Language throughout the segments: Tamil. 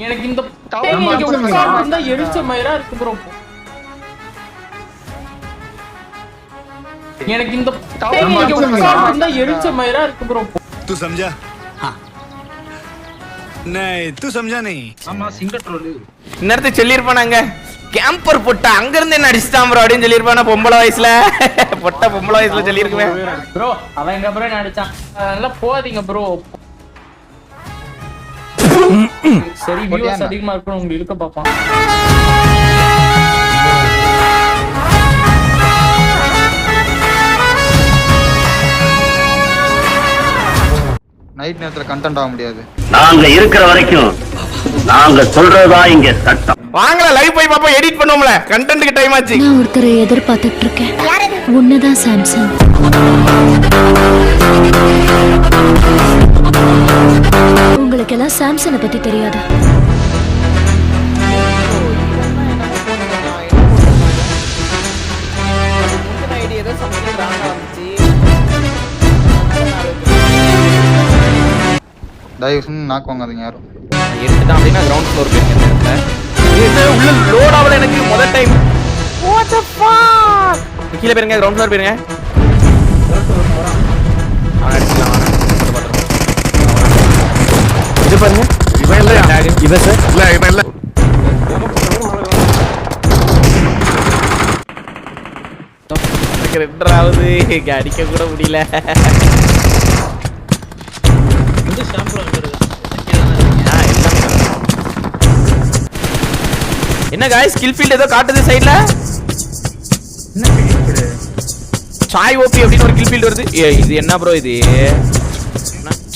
எனக்கு இந்த உட்கார்ந்து எரிச்ச மயிரா இருக்கு ப்ரோ. எனக்கு இந்த உட்கார்ந்து எரிச்ச மயிரா இருக்கு ப்ரோ. तू समझा? हाँ नहीं तू समझा नहीं. ஆமா சிங்கர் ட்ரோல் இன்னொருத்த சொல்லியிருப்பானாங்க கேம்பர் பொட்டா அங்க இருந்து என்ன அடிச்சுட்டான் ப்ரோ அப்படின்னு சொல்லியிருப்பானா பொம்பளை வயசுல பொட்டா பொம்பளை வயசுல சொல்லியிருக்குவேன் ப்ரோ. அவன் எங்க ப்ரோ நடிச்சான். நல்லா போகாதீங்க ப்ரோ. சரி வியூஸ் அதிகமா இருக்கணும் உங்களுக்கு இருக்க பாப்பான். நைட் நேரத்துல கண்டென்ட் ஆக முடியாது. நாங்க இருக்கிற வரைக்கும் நாங்க சொல்றதா இங்க சட்டம். வாங்கல லைவ் போய் பாப்போம் எடிட் பண்ணுவோம்ல கண்டென்ட்க்கு டைம் ஆச்சு. நான் ஒருத்தரை எதிர்பார்த்துட்டு இருக்கேன். உன்னதான் சாம்சங். உங்களுக்கு எல்லாம் சாம்சனை பத்தி தெரியாதா? தயவு செஞ்சு நாக்கு வாங்காதீங்க யாரும். எடுத்துட்டான் அப்படின்னா கிரவுண்ட் ஃப்ளோர் போயிருக்கேன். இது உள்ள லோட் ஆகல எனக்கு முதல் டைம். What the fuck. கீழ போயிருங்க கிரவுண்ட் ஃப்ளோர் போயிருங்க. இது பாருங்க இவன் இல்லையா இவன் சார் இல்ல இவன் இல்ல. எனக்கு ரெண்டாவது அடிக்க கூட முடியல. என்ன गाइस ஸ்கில் ஃபீல்ட் ஏதோ காட்டுது சைடுல. சாய் ஓபி அப்படின ஒரு கில் ஃபீல்ட் வருது. இது என்ன ப்ரோ இது?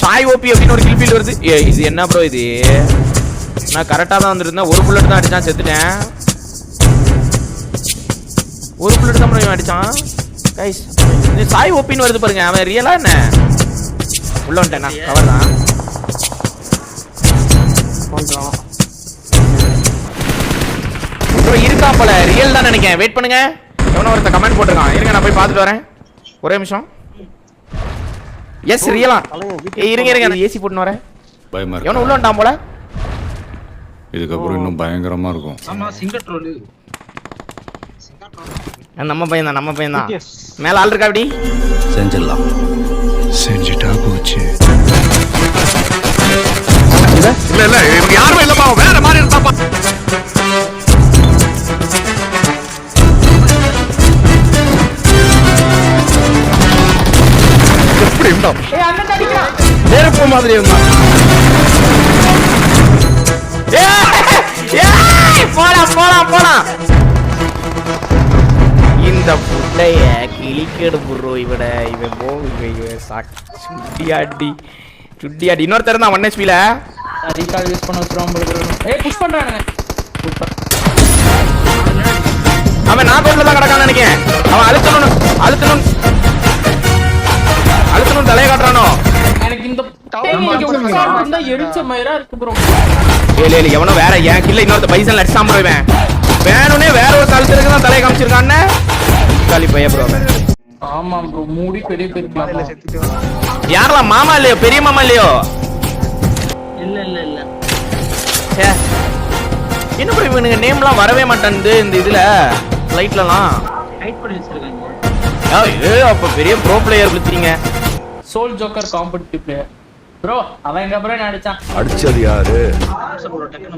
சாய் ஓபி அப்படின ஒரு கில் ஃபீல்ட் வருது. இது என்ன ப்ரோ இது? நான் கரெக்ட்டா தான் வந்திருந்தேன். ஒரு புல்லட் தான் அடிச்சான் செத்துட்டேன். ஒரு புல்லட் தான் ப்ரோ இவன் அடிச்சான். गाइस இது சாய் ஓபின்னு வருது பாருங்க. அவன் ரியலா என்ன? உள்ள வந்துட்டேனா கவர் தான். போன்றான். ப்ரோ இருக்கா போல ரியல் தான் நினைக்கிறேன். வெயிட் பண்ணுங்க. எவனோ ஒருத்த கமெண்ட் போட்டுருக்கான். இருங்க நான் போய் பார்த்துட்டு வரேன். ஒரே நிமிஷம். எஸ் ரியலா. இருங்க இருங்க நான் ஏசி போட்டுன்னு வரேன். பயமா இருக்கு. எவனோ உள்ள வந்துட்டான் போல. இதுக்கு அப்புறம் இன்னும் பயங்கரமா இருக்கும். ஆமா சிங்கர் ட்ரோல் நம்ம பையன் தான் நம்ம பையன் தான். மேல ஆள் இருக்கா அப்படி? செஞ்சிடலாம். செஞ்சுட்டா போச்சு. இல்ல இல்ல இவங்க யாருமே இல்லப்பா. வேற மாதிரி இருந்தாப்பா. எப்படி இருந்தா? ஏய் அண்ணன் அடிக்கிறான். நெருப்பு மாதிரி இருந்தான். ஏய் போடா போடா போடா. இந்த புட்டைய கிளிக்கடு ப்ரோ இவட இவன் இவன் சுட்டியாடி சுட்டியாடி. இன்னொருத்தர் தான் 1 HP ல ரீகால் யூஸ் பண்ண வச்சுறோம் ப்ரோ. ஏய் புஷ் பண்றானுங்க. அவன் நான் கோட்ல தான் கிடக்கான்னு நினைக்கிறேன். அவன் அழுத்தணும் தலைய காட்டுறானோ. எனக்கு இந்த உட்கார்ந்து எரிச்ச மயிரா இருக்கு ப்ரோ. ஏலே எவனோ வேற ஏன் கில்ல இன்னொருத்த பைசன்ல அடிச்சான் ப்ரோ. இவன் வேணுனே வேற ஒரு கல்ச்சருக்கு தான் தலைய காமிச்சிருக்கானே. காலி பைய ப்ரோ. ஆமா ப்ரோ மூடி பெரிய பெரிய யாரலாம் மாமா இல்லையோ பெரிய மாமா இல்லையோ? இல்ல இல்ல இல்ல. சே என்ன ப்ரோ இவனுங்க நேம்லாம் வரவே மாட்டேங்குது இந்த இதுல ஃளைட்லலாம். ஹைட் பண்ணி வச்சிருக்காங்க. அப்ப பெரிய ப்ரோ பிளேயர் குத்துறீங்க. Soul joker competitive player bro. அவன் எங்க ப்ரோ நடிச்சான்? அடிச்சது யாரு?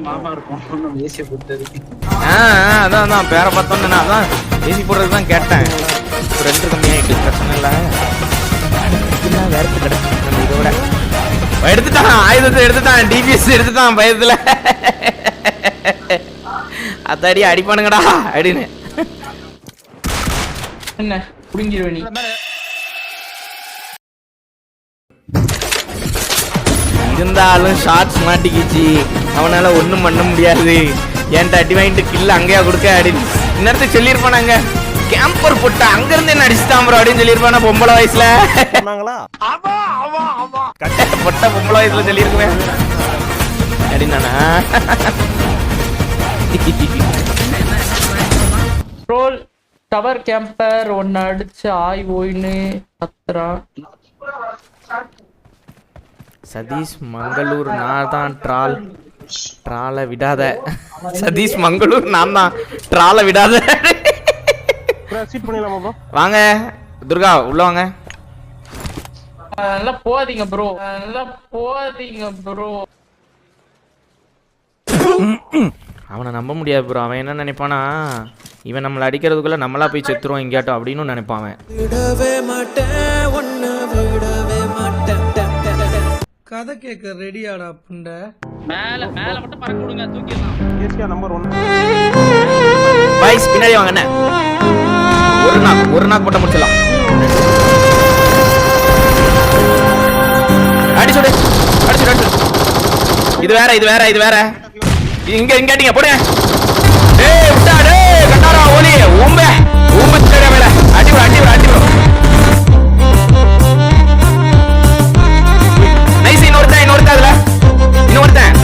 மாமா இருக்கும் நம்ம ஏசிய போட்டது. அதான் பேரை பார்த்தோன்னு நான் அதான் ஏசி போடுறதுக்கு தான் கேட்டேன். ரெண்டு கம்மியாயிட்டு பிரச்சனை இல்லை. வேறு கிடைக்கும் இதோட எடுத்துட்டான். ஆயுதத்தை எடுத்துட்டான். டிபிஎஸ் எடுத்துட்டான் பயத்துல. அத்தாடி அடிப்பானுங்கடா அப்படின்னு என்ன புடிங்கிருவே நீ. இருந்தாலும் ஷார்ட்ஸ் மாட்டிக்கிச்சு. அவனால ஒண்ணும் பண்ண முடியாது. ஏன்ட்ட அடி வாங்கிட்டு கில்ல அங்கேயா கொடுக்க அப்படின்னு இன்னொருத்த சொல்லியிருப்பானாங்க கேம்பர் பொட்டா அங்க இருந்து என்ன அடிச்சுட்டான் ப்ரோ அப்படின்னு சொல்லியிருப்பானா பொம்பளை வயசுல. பொட்டா பொம்பளை வயசுல சொல்லியிருக்குவேன் அப்படின்னானா. ட்ரோல் டவர் கேம்பர் ஒன்னு அடிச்சு ஆய் ஓய்னு கத்துறான். சதீஷ் மங்களூர் நான் தான் ட்ரால் ட்ரால விடாத சதீஷ் மங்களூர் நான் தான் ட்ரால விடாத வாங்க துர்கா உள்ள வாங்க நல்லா போதீங்க ப்ரோ நல்லா போதீங்க ப்ரோ அவனை நம்ப முடியாது ப்ரோ அவன் என்ன நினைப்பானா இவன் நம்மளை அடிக்கிறதுக்குள்ள நம்மளா போய் செத்துருவோம் எங்கேயாட்டும் அப்படின்னு நினைப்பான் அவன் கதை கேட்க ரெடியாடா புண்ட மேல மேல மட்டும் பறக்க விடுங்க தூக்கிடலாம் ஏசியா நம்பர் 1 பாய்ஸ் பின்னாடி வாங்க என்ன ஒரு நாக் போட்ட முடிச்சலாம் அடிச்சுடு இது வேற இங்க அடிங்க போடுங்க டேய் விட்டா டேய் கட்டாரா ஓலி ஊம்பே தேட மேல அடி bro நைஸ் இன்னொருத்தன் அதுல இன்னொருத்தன்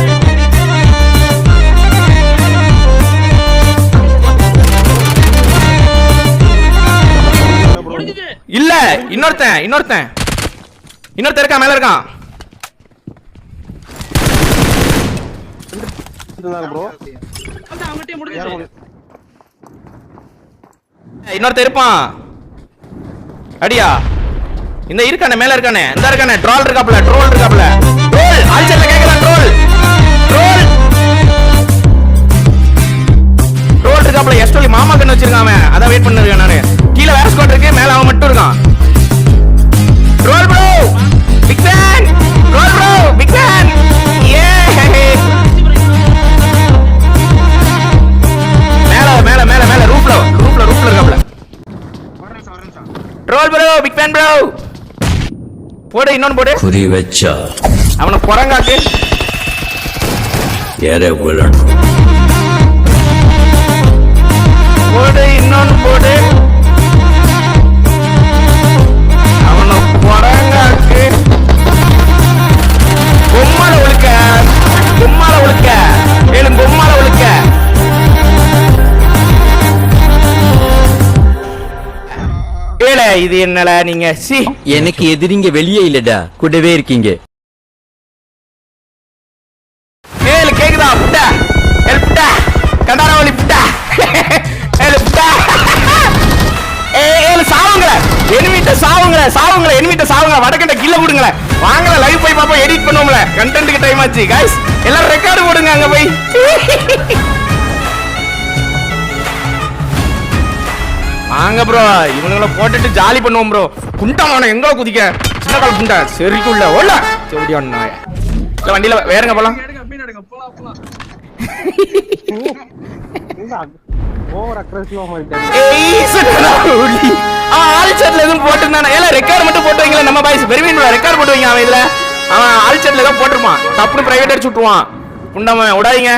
இல்ல இன்னொருத்தன் இருக்கான் மேல இருக்கான் இன்னொருத்தன் இருப்பான் அடியா இந்த இருக்கானே மேல இருக்கானே இந்த இருக்கானே ட்ரோல் இருக்காப்ல ட்ரோல் ஆல்சர்ல கேக்குறான் ட்ரோல் இருக்காப்ல எஸ்டோலி மாமா கண்ணு வச்சிருக்கான் அவன் அதான் வெயிட் பண்ணிருக்கேன் நானு கீழ வேற ஸ்குவாட் இருக்கு மேல அவன் மட்டும் இருக்கான் ட்ரோல் ப்ரோ பிக் ஃபேன் ஏ மேல ரூஃப்ல இருக்காப்ல troll bro big fan bro போடு இன்னொன்னு போடு குறி வச்சா அவனை குரங்காக்கு ஏற விழணும் போடு இன்னொன்னு போடு அவனை குரங்காக்கு பொம்மால ஒழுக்க மேலும் பொம்மால ஒழுக்க இது என்னல நீங்க எனக்கு எதிரிங்க வெளியே இல்லடா கூடவே இருக்கீங்க கேக்குதா புட்டா புட்டா கண்டாரவலி புட்டா புட்டா சாவுங்கள வடக்கண்ட கில்ல போடுங்கள வாங்கல லைவ் போய் பாப்போம் எடிட் பண்ணுவோம்ல கண்டென்ட்க்கு டைம் ஆச்சு गाइस எல்லாரும் ரெக்கார்ட் போடுங்க அங்க போய் வாங்க ப்ரோ இவனுங்கள போட்டுட்டு ஜாலி பண்ணுவோம் ப்ரோ குண்டாமான எங்க குதிக்க சின்ன கால் குண்டா சரிக்குள்ள ஓடல செவடி அண்ணா இல்ல வண்டில வேறங்க போலாம் ஓவர் அக்ரெசிவா மாறிட்டாங்க ஆல்சர்ல எதுவும் போட்டுருந்தானே ஏல ரெக்கார்ட் மட்டும் போட்டு வைங்களா நம்ம பாய்ஸ் பெருமீன் ரெக்கார்ட் போட்டு வைங்க அவன் இதுல அவன் ஆல்சர்ல ஏதோ போட்டுருப்பான் தப்புன்னு பிரைவேட் அடிச்சு விட்டுருவான் குண்டாம விடாதீங்க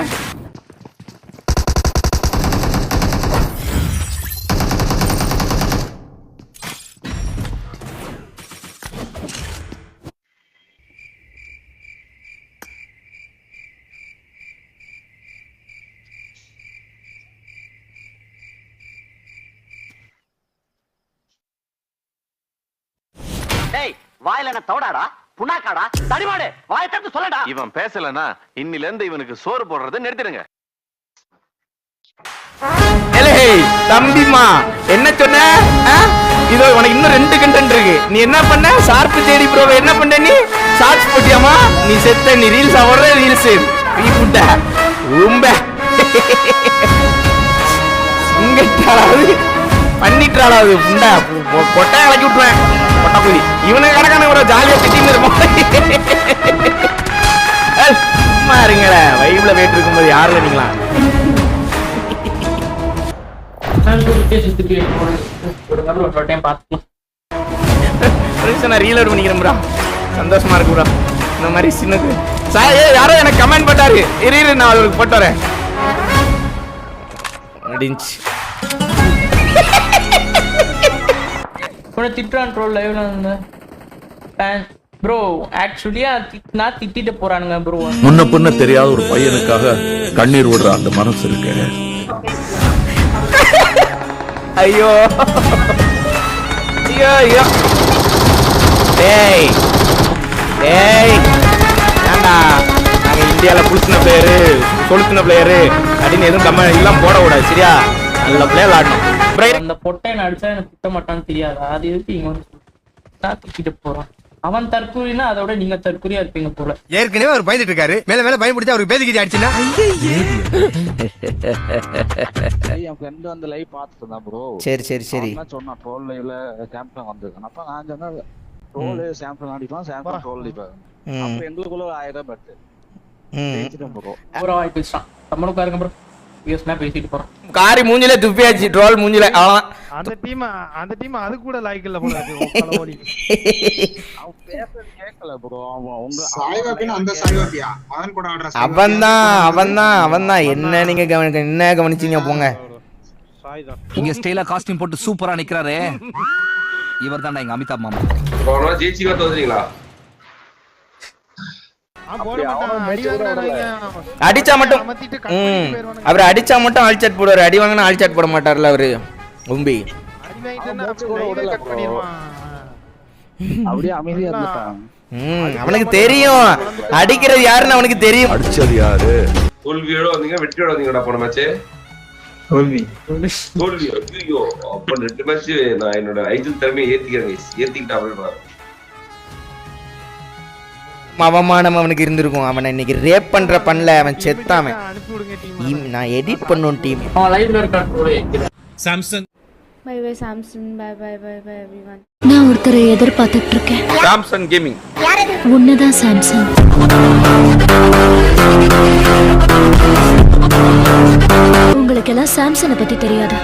வாயில என்ன தவடாடா புண்ணாக்காடா தடிமாடு வாயை திறந்து சொல்லடா இவன் பேசலனா இன்னில இருந்து இவனுக்கு சோறு போடுறதை நிறுத்திடுங்க தம்பிமா என்ன சொன்ன இதோ உனக்கு இன்னும் 2 கண்டென்ட் இருக்கு நீ என்ன பண்ண ஷார்ப் தேடி ப்ரோ என்ன பண்ண நீ ஷார்ட்ஸ் போட்டியாமா நீ செத்த நீ ரீல்ஸ் அவரே ரீல்ஸ் நீ புட்ட ரொம்ப சிங்கட்டாளாவது பண்ணிட்டாளாவது புண்டா கொட்டை இறக்கி விட்டுருவேன் கொட்டை போய் இவனுக்கு கணக்கான ஒரு ஜாலியா திட்டின்னு இருக்கும் சும்மா இருங்கள வைப்ல போயிட்டு இருக்கும்போது யாரு நீங்களா ரீலோட் பண்ணிக்கிறேன் ப்ரோ சந்தோஷமா இருக்கு ப்ரோ இந்த மாதிரி சின்னது யாரோ எனக்கு கமெண்ட் போட்டாரு இரு நான் அவருக்கு போட்டு வரேன் முடிஞ்சு திட்டுறான் ப்ரோ லைவ்ல ப்ரோ ஆக்சுவலியா நான் திட்டிட்டு போறானுங்க ப்ரோ முன்ன பின்ன தெரியாத ஒரு பையனுக்காக கண்ணீர் விடுற அந்த மனசு இருக்கு ஐயோ ஐயோ டேய் ஏண்டா நாங்க இந்தியாவில் புளுத்தின பிளேயரு சொலுத்தின பிளேயரு அப்படின்னு எதுவும் கமெண்ட் எல்லாம் போடக்கூடாது சரியா? நல்ல பிளேயர் விளாடணும். அந்த பொட்டையை அடிச்சா எனக்கு திட்ட மாட்டான்னு தெரியாதா? அது எதுக்கு இங்க வந்து தூக்கிட்டு போறான்? அவன் தற்கூறினா அதோட நீங்க தற்கூறியா இருப்பீங்க போல. ஏற்கனவே அவர் பயந்துட்டு இருக்காரு, மேல மேல பயன்படுத்தி அவருக்கு பேதிக்கிட்டு ஆயிடுச்சுன்னா என் ஃப்ரெண்ட் வந்து லைவ் பார்த்துட்டு இருந்தான் ப்ரோ. சரி சரி சரி சொன்னா ட்ரோல் லைவ்ல சாம்சங் வந்திருக்கான். அப்ப நான் சொன்னேன் ட்ரோல் சாம்சங் அடிப்பான், சாம்சங் ட்ரோல் அடிப்பாங்க. அப்ப எங்களுக்குள்ள 1000 பட் பேசிட்டோம் ப்ரோ. ஒரு வாய்ப்பு பேசுறான். தமிழ் பாருங்க ப்ரோ. யூஸ்னா பேசிட்டு போறோம். காரி மூஞ்சில துப்பியாச்சு, ட்ரோல் மூஞ்சில அவ்வளவுதான். அந்த டீம் அது கூட லைக் இல்ல போல இருக்கு. அவன் பேசுறது கேட்கல ப்ரோ. உங்க சாய்வாபினா அந்த சாய்வாபியா அவன் கூட ஆடுற அவன்தான் என்ன நீங்க என்ன கவனிச்சீங்க போங்க. இங்க ஸ்டைலா காஸ்டியூம் போட்டு சூப்பரா நிக்கறாரே இவர் தான்டா எங்க அமிதாப் மாமா. போனா ஜெயிச்சிங்க தோதுறீங்களா? அடிச்சா மட்டும் அவர் அடிச்சா மட்டும் ஆல் சாட் போடுவாரு, அடி வாங்கினா ஆல் சாட் போட மாட்டார்ல அவரு. உம்பி அப்படியே அமைதியா இருந்துட்டான். அவனுக்கு தெரியும் அடிக்கிறது யாருன்னு அவனுக்கு தெரியும். அடிச்சது யாரு? தோல்வியோட வந்தீங்க வெற்றியோட வந்தீங்கடா போன மேட்ச். தோல்வி. ஐயோ அப்ப 2 மேட்ச் நான் என்னோட ஐஜில் திறமையை ஏத்திக்கிட்டேன் அப்படின்றாரு. அவமானம் அவனுக்கு இருந்திருக்கும். அவனை இன்னைக்கு ரேப் பண்ற பண்ணல, அவன் செத்தாமன். நான் எடிட் பண்ணும் டீம். அவன் லைவ்ல இருக்கான். Samsung bye bye Samsung, bye bye bye bye everyone. நான் ஒருத்தரை எதிர்பார்த்துட்டு இருக்கேன். Samsung gaming. உன்னதான் சாம்சங். உங்களுக்கு எல்லாம் சாம்சனை பத்தி தெரியாதா?